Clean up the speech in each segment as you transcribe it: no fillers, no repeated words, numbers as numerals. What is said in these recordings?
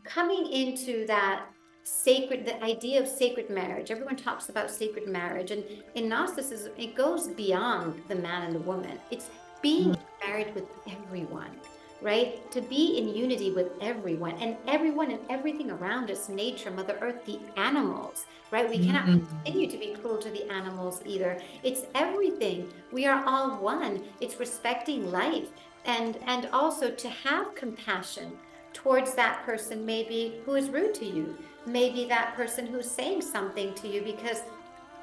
coming into that sacred, the idea of sacred marriage, everyone talks about sacred marriage, and in Gnosticism, it goes beyond the man and the woman. It's being married with everyone, right? To be in unity with everyone and everything around us, nature, Mother Earth, the animals, right? We cannot continue to be cruel to the animals either. It's everything. We are all one. It's respecting life, and also to have compassion towards that person maybe who is rude to you, maybe that person who's saying something to you, because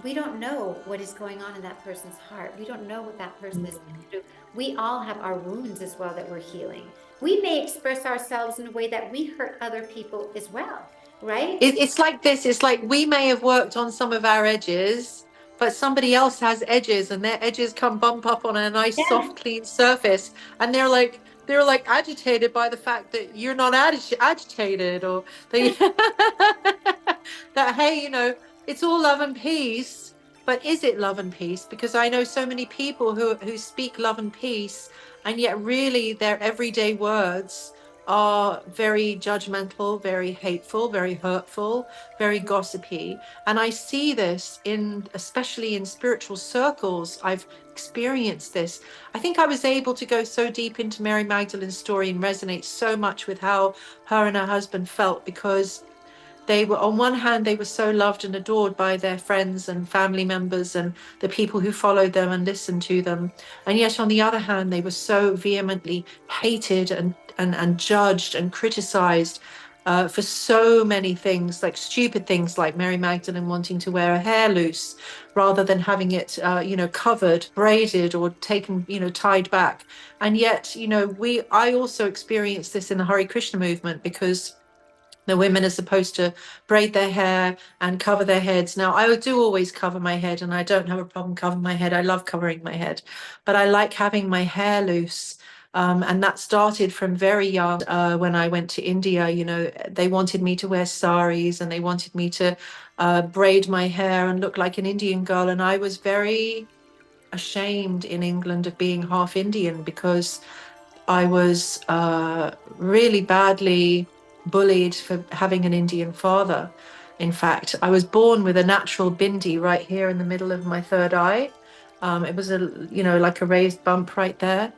we don't know what is going on in that person's heart. We don't know what that person is going through. We all have our wounds as well that we're healing. We may express ourselves in a way that we hurt other people as well, right? It's like this. It's like we may have worked on some of our edges, but somebody else has edges, and their edges come bump up on a nice, Yeah. soft, clean surface, and they're like agitated by the fact that you're not agitated, or they that hey, it's all love and peace. But is it love and peace? Because I know so many people who speak love and peace, and yet really their everyday words are very judgmental, very hateful, very hurtful, very gossipy. And I see this especially in spiritual circles. I've experienced this. I think I was able to go so deep into Mary Magdalene's story and resonate so much with how her and her husband felt, because they were, on one hand, they were so loved and adored by their friends and family members and the people who followed them and listened to them. And yet, on the other hand, they were so vehemently hated and judged and criticized for so many things, like stupid things like Mary Magdalene wanting to wear her hair loose rather than having it, covered, braided, or taken, tied back. And yet, I also experienced this in the Hare Krishna movement, because the women are supposed to braid their hair and cover their heads. Now, I do always cover my head, and I don't have a problem covering my head. I love covering my head, but I like having my hair loose. And that started from very young. When I went to India, they wanted me to wear saris, and they wanted me to braid my hair and look like an Indian girl. And I was very ashamed in England of being half Indian, because I was really badly bullied for having an Indian father. In fact, I was born with a natural bindi right here in the middle of my third eye. It was like a raised bump right there.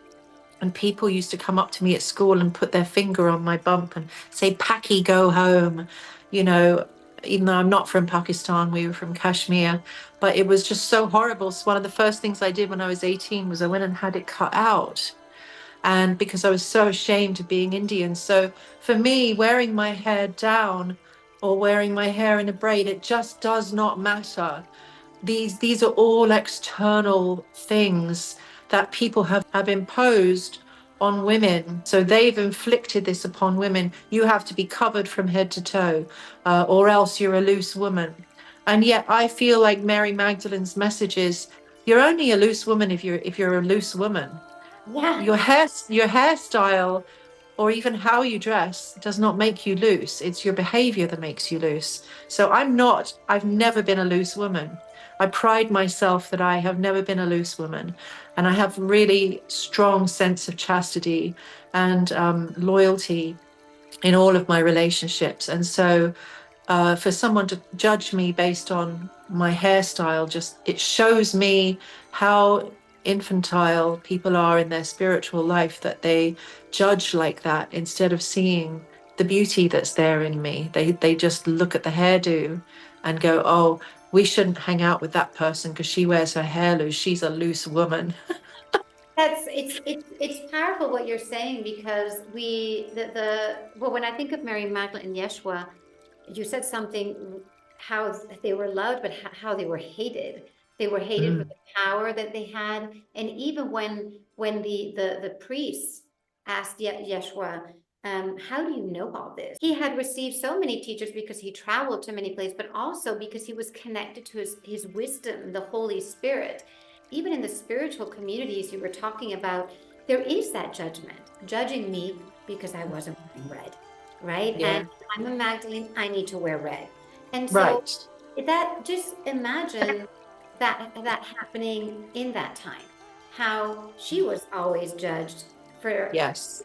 And people used to come up to me at school and put their finger on my bump and say, Paki, go home. You know, even though I'm not from Pakistan, we were from Kashmir. But it was just so horrible. So one of the first things I did when I was 18 was I went and had it cut out, and because I was so ashamed of being Indian. So for me, wearing my hair down or wearing my hair in a braid, it just does not matter. These are all external things that people have imposed on women. So they've inflicted this upon women. You have to be covered from head to toe, or else you're a loose woman. And yet I feel like Mary Magdalene's message is, you're only a loose woman if you're a loose woman. Yeah. Your hairstyle or even how you dress does not make you loose. It's your behavior that makes you loose. So I've never been a loose woman. I pride myself that I have never been a loose woman. And I have really strong sense of chastity and loyalty in all of my relationships. And so for someone to judge me based on my hairstyle, it shows me how infantile people are in their spiritual life, that they judge like that instead of seeing the beauty that's there in me. They just look at the hairdo and go, oh, we shouldn't hang out with that person because she wears her hair loose. She's a loose woman. That's it's powerful what you're saying, because well, when I think of Mary Magdalene and Yeshua, you said something, how they were loved, but how they were hated. They were hated for Mm. the power that they had, and even when the priests asked Yeshua, how do you know all this? He had received so many teachers because he traveled to many places, but also because he was connected to his wisdom, the Holy Spirit. Even in the spiritual communities you were talking about, there is that judgment, judging me because I wasn't wearing red, right? Yeah. And I'm a Magdalene, I need to wear red. And so Right. that, just imagine that happening in that time, how she was always judged for, Yes.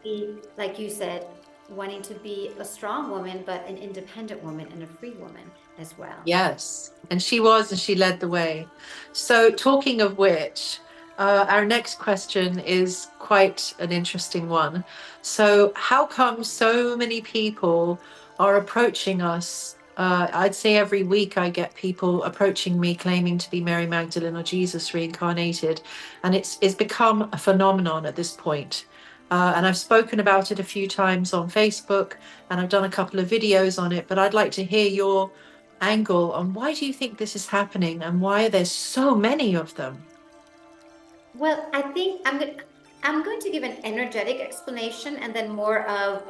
like you said, wanting to be a strong woman, but an independent woman and a free woman as well. Yes, and she was, and she led the way. So, talking of which, our next question is quite an interesting one. So, how come so many people are approaching us? I'd say every week I get people approaching me claiming to be Mary Magdalene or Jesus reincarnated, and it's become a phenomenon at this point. And I've spoken about it a few times on Facebook, and I've done a couple of videos on it. But I'd like to hear your angle on why do you think this is happening and why there's so many of them? Well, I think I'm going to give an energetic explanation and then more of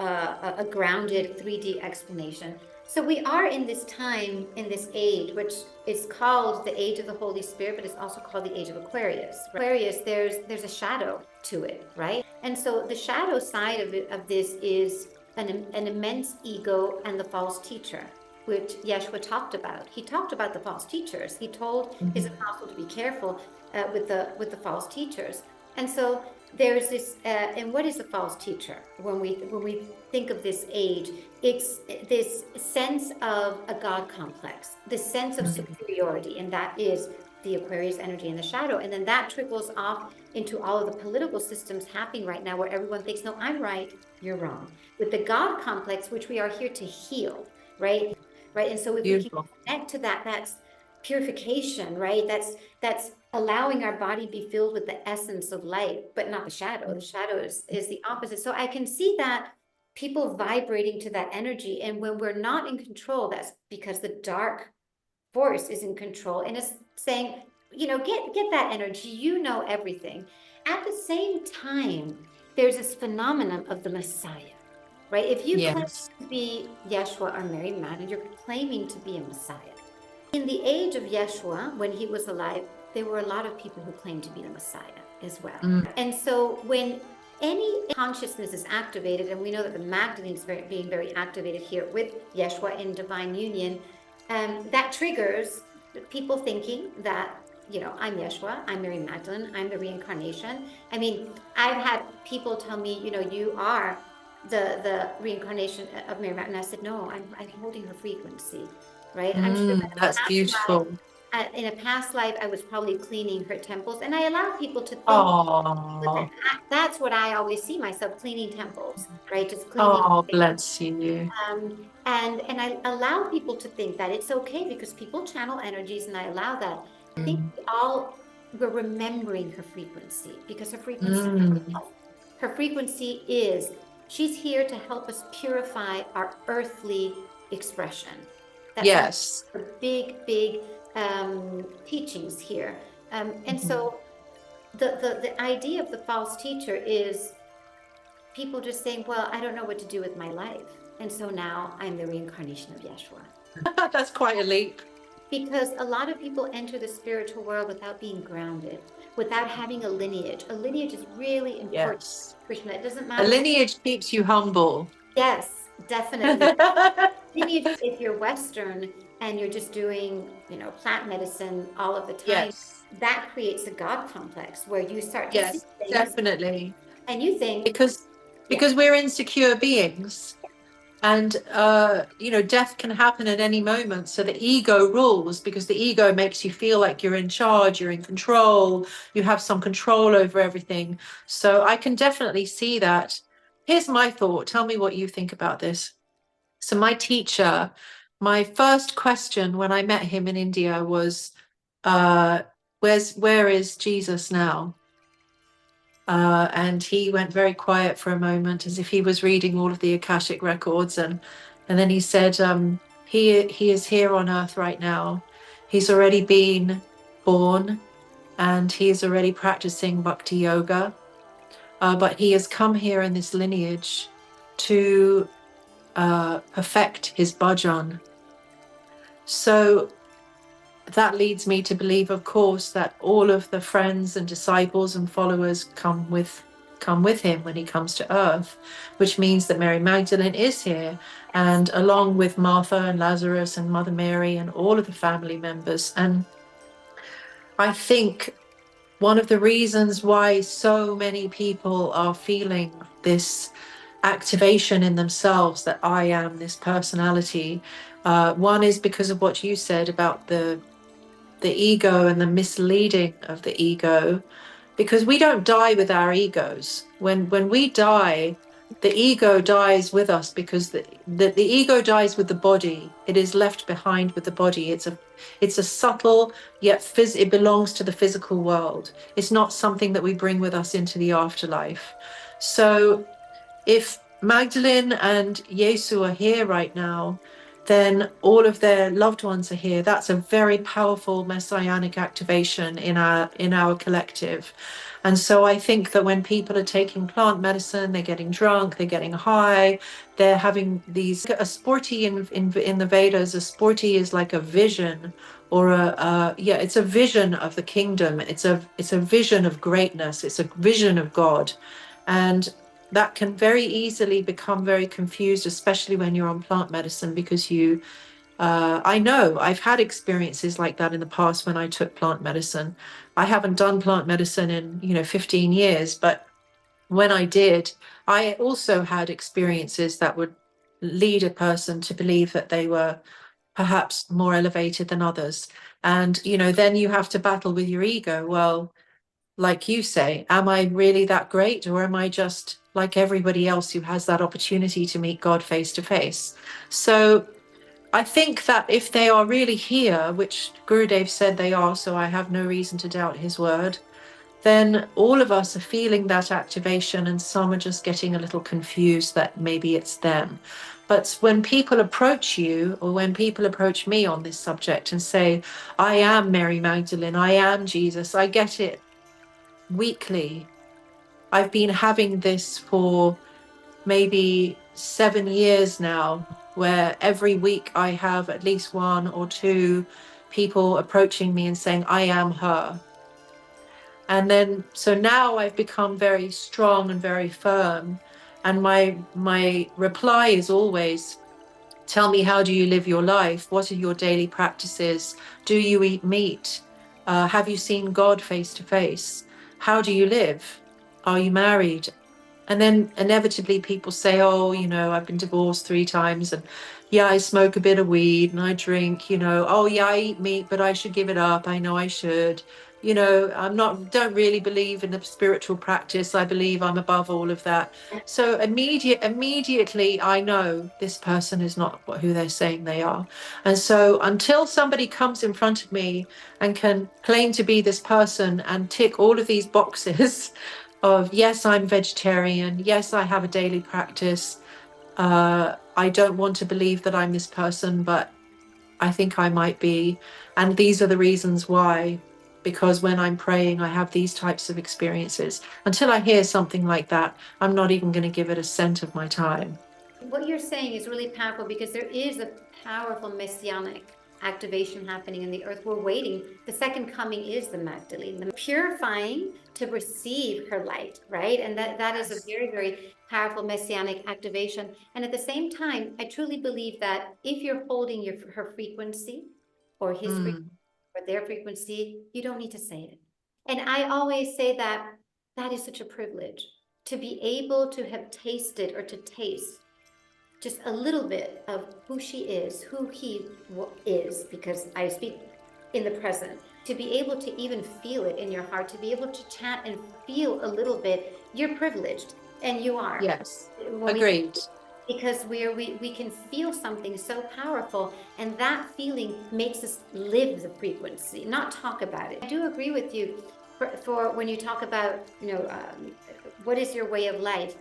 a grounded 3D explanation. So we are in this time, in this age, which is called the age of the Holy Spirit, but it's also called the age of Aquarius. Aquarius, there's a shadow to it, right? And so the shadow side of this is an immense ego and the false teacher, which Yeshua talked about. He talked about the false teachers. He told his apostle to be careful with the false teachers. And so there's this, and what is a false teacher? When we think of this age, it's this sense of a God complex, this sense of superiority, and that is the Aquarius energy in the shadow. And then that trickles off into all of the political systems happening right now, where everyone thinks, no, I'm right, you're wrong. With the God complex, which we are here to heal, right? Right. And so if we can connect to that, that's purification, right? That's allowing our body be filled with the essence of light, but not the shadow. The shadow is the opposite. So I can see that people vibrating to that energy. And when we're not in control, that's because the dark force is in control and it's saying, get that energy, everything. At the same time, there's this phenomenon of the Messiah, right? If you claim to be Yeshua or Mary Magdalene, you're claiming to be a Messiah. In the age of Yeshua, when he was alive, there were a lot of people who claimed to be the Messiah as well. And so when any consciousness is activated, and we know that the Magdalene is being very activated here with Yeshua in divine union, that triggers people thinking that, I'm Yeshua, I'm Mary Magdalene, I'm the reincarnation. I mean, I've had people tell me, you are the reincarnation of Mary Magdalene. I said, no, I'm holding her frequency, right? I'm sure that's beautiful. In a past life, I was probably cleaning her temples, and I allow people to think that's what I always see myself, cleaning temples, right? Just cleaning. Oh, bless you. And I allow people to think that it's okay because people channel energies, and I allow that. I think we're remembering her frequency because her frequency is she's here to help us purify our earthly expression. That's the big teachings here. And so the idea of the false teacher is people just saying, well, I don't know what to do with my life. And so now I'm the reincarnation of Yeshua. That's quite a leap. Because a lot of people enter the spiritual world without being grounded, without having a lineage. A lineage is really important. Yes. Krishna, it doesn't matter. A lineage keeps you humble. Yes, definitely. Lineage, if you're Western and you're just doing, plant medicine all of the time, that creates a God complex where you start to see things, definitely. And you think because we're insecure beings. And, death can happen at any moment. So the ego rules because the ego makes you feel like you're in charge, you're in control, you have some control over everything. So I can definitely see that. Here's my thought. Tell me what you think about this. So my teacher, my first question when I met him in India was, where is Jesus now? And he went very quiet for a moment as if he was reading all of the Akashic records. And then he said, he is here on earth right now. He's already been born and he is already practicing bhakti yoga. But he has come here in this lineage to perfect his bhajan. So that leads me to believe, of course, that all of the friends and disciples and followers come with him when he comes to earth, which means that Mary Magdalene is here, and along with Martha and Lazarus and Mother Mary and all of the family members. And I think one of the reasons why so many people are feeling this activation in themselves that I am this personality. One is because of what you said about the ego and the misleading of the ego, because we don't die with our egos. When we die, the ego dies with us, because the ego dies with the body. It is left behind with the body. It's a subtle, yet it belongs to the physical world. It's not something that we bring with us into the afterlife. So if Magdalene and Yesu are here right now, then all of their loved ones are here. That's a very powerful messianic activation in our collective. And so I think that when people are taking plant medicine, they're getting drunk, they're getting high, they're having these. A sporty in the Vedas, a sporty is like a vision, or it's a vision of the kingdom. It's a vision of greatness. It's a vision of God, and that can very easily become very confused, especially when you're on plant medicine, because I know I've had experiences like that in the past when I took plant medicine. I haven't done plant medicine in 15 years, but when I did, I also had experiences that would lead a person to believe that they were perhaps more elevated than others. And then you have to battle with your ego. Well, like you say, am I really that great, or am I just like everybody else who has that opportunity to meet God face to face? So I think that if they are really here, which Gurudev said they are, so I have no reason to doubt his word, then all of us are feeling that activation, and some are just getting a little confused that maybe it's them. But when people approach you, or when people approach me on this subject and say, I am Mary Magdalene, I am Jesus, I get it weekly. I've been having this for maybe 7 years now, where every week I have at least one or two people approaching me and saying, I am her. And then, so now I've become very strong and very firm. And my reply is always, tell me, how do you live your life? What are your daily practices? Do you eat meat? Have you seen God face to face? How do you live? Are you married? And then inevitably people say, oh, I've been divorced 3 times, and yeah, I smoke a bit of weed and I drink, oh yeah, I eat meat, but I should give it up. I know I should. Don't really believe in the spiritual practice. I believe I'm above all of that. So immediately I know this person is not who they're saying they are. And so until somebody comes in front of me and can claim to be this person and tick all of these boxes of, yes, I'm vegetarian, yes, I have a daily practice, I don't want to believe that I'm this person, but I think I might be, and these are the reasons why, because when I'm praying I have these types of experiences. Until I hear something like that, I'm not even going to give it a cent of my time. What you're saying is really powerful, because there is a powerful messianic activation happening in the earth. We're waiting. The second coming is the Magdalene, the purifying to receive her light, right? And that is a very, very powerful messianic activation. And at the same time, I truly believe that if you're holding her frequency, or his frequency, or their frequency, you don't need to say it. And I always say that that is such a privilege, to be able to have tasted, or to taste just a little bit of who she is, who he is, because I speak in the present, to be able to even feel it in your heart, to be able to chat and feel a little bit. You're privileged, and you are. Yes, agreed. Because we can feel something so powerful, and that feeling makes us live the frequency, not talk about it. I do agree with you for when you talk about, what is your way of life?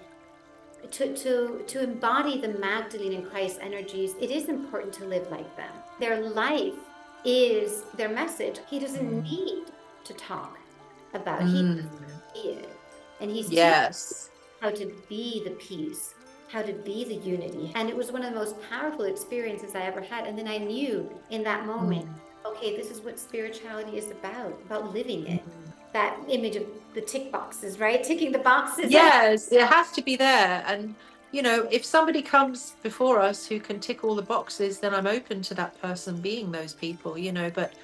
To embody the Magdalene and Christ energies, it is important to live like them. Their life is their message. He doesn't need to talk about it. He is. And he's yes, how to be the peace, how to be the unity. And it was one of the most powerful experiences I ever had. And then I knew in that moment, okay, this is what spirituality is about living it. That image of the tick boxes, right? Ticking the boxes. Yes, it has to be there. And if somebody comes before us who can tick all the boxes, then I'm open to that person being those people, but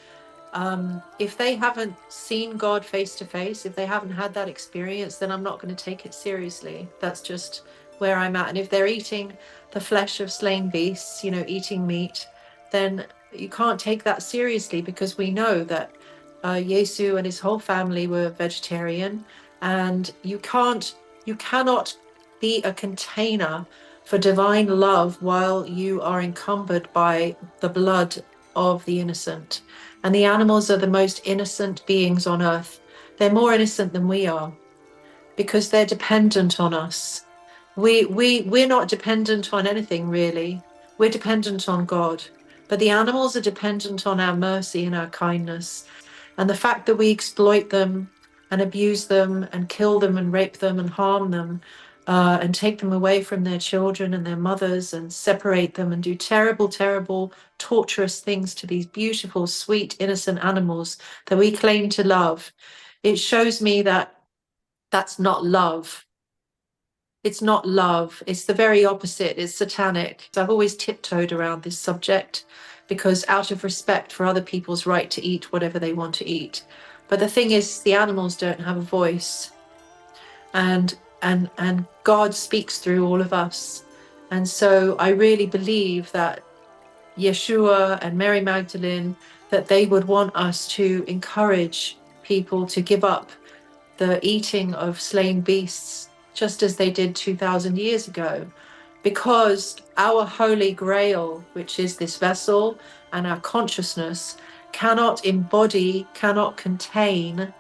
if they haven't seen God face to face, if they haven't had that experience, then I'm not going to take it seriously. That's just where I'm at. And if they're eating the flesh of slain beasts, you know, eating meat, then you can't take that seriously, because we know that Yesu and his whole family were vegetarian, and you cannot be a container for divine love while you are encumbered by the blood of the innocent. And the animals are the most innocent beings on earth. They're more innocent than we are, because they're dependent on us. We're not dependent on anything, really. We're dependent on God. But the animals are dependent on our mercy and our kindness. And the fact that we exploit them and abuse them and kill them and rape them and harm them, and take them away from their children and their mothers and separate them and do terrible, terrible, torturous things to these beautiful, sweet, innocent animals that we claim to love, it shows me that that's not love. It's not love. It's the very opposite. It's satanic. I've always tiptoed around this subject, because out of respect for other people's right to eat whatever they want to eat. But the thing is, the animals don't have a voice, and God speaks through all of us. And so I really believe that Yeshua and Mary Magdalene, that they would want us to encourage people to give up the eating of slain beasts, just as they did 2,000 years ago, because our holy grail, which is this vessel and our consciousness, cannot embody, cannot contain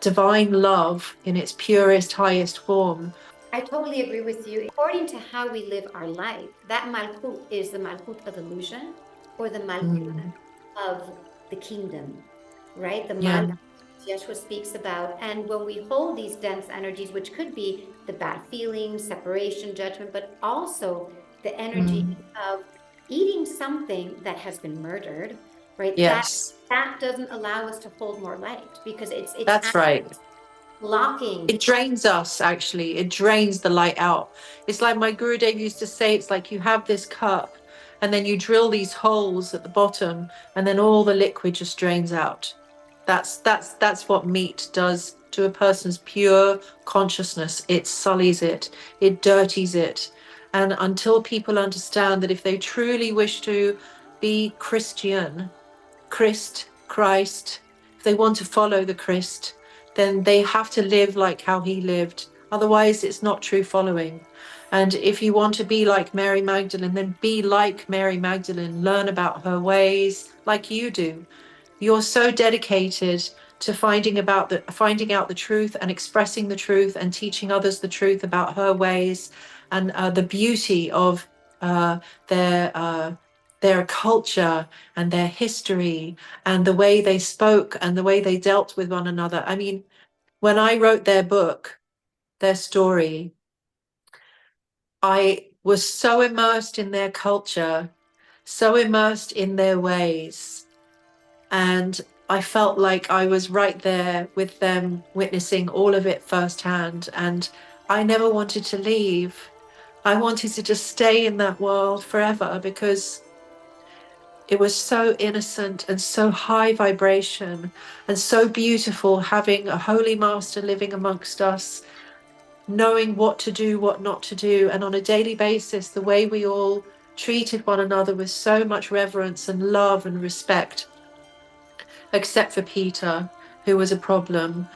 divine love in its purest, highest form. I totally agree with you. According to how we live our life, that malchut is the malchut of illusion, or the malchut of the kingdom, right? The malchut Yeshua speaks about. And when we hold these dense energies, which could be the bad feelings, separation, judgment, but also the energy of eating something that has been murdered, right? Yes. That doesn't allow us to hold more light, because it's That's right. blocking. It drains us, actually. It drains the light out. It's like my Gurudev used to say, it's like you have this cup and then you drill these holes at the bottom, and then all the liquid just drains out. That's what meat does to a person's pure consciousness. It sullies it, it dirties it. And until people understand that if they truly wish to be Christian, Christ, if they want to follow the Christ, then they have to live like how he lived. Otherwise, it's not true following. And if you want to be like Mary Magdalene, then be like Mary Magdalene. Learn about her ways like you do. You're so dedicated to finding out the truth and expressing the truth and teaching others the truth about her ways, and the beauty of their culture and their history and the way they spoke and the way they dealt with one another. I mean, when I wrote their book, their story, I was so immersed in their culture, so immersed in their ways. And I felt like I was right there with them, witnessing all of it firsthand. And I never wanted to leave. I wanted to just stay in that world forever, because it was so innocent and so high vibration and so beautiful, having a holy master living amongst us, knowing what to do, what not to do. And on a daily basis, the way we all treated one another with so much reverence and love and respect, except for Peter, who was a problem.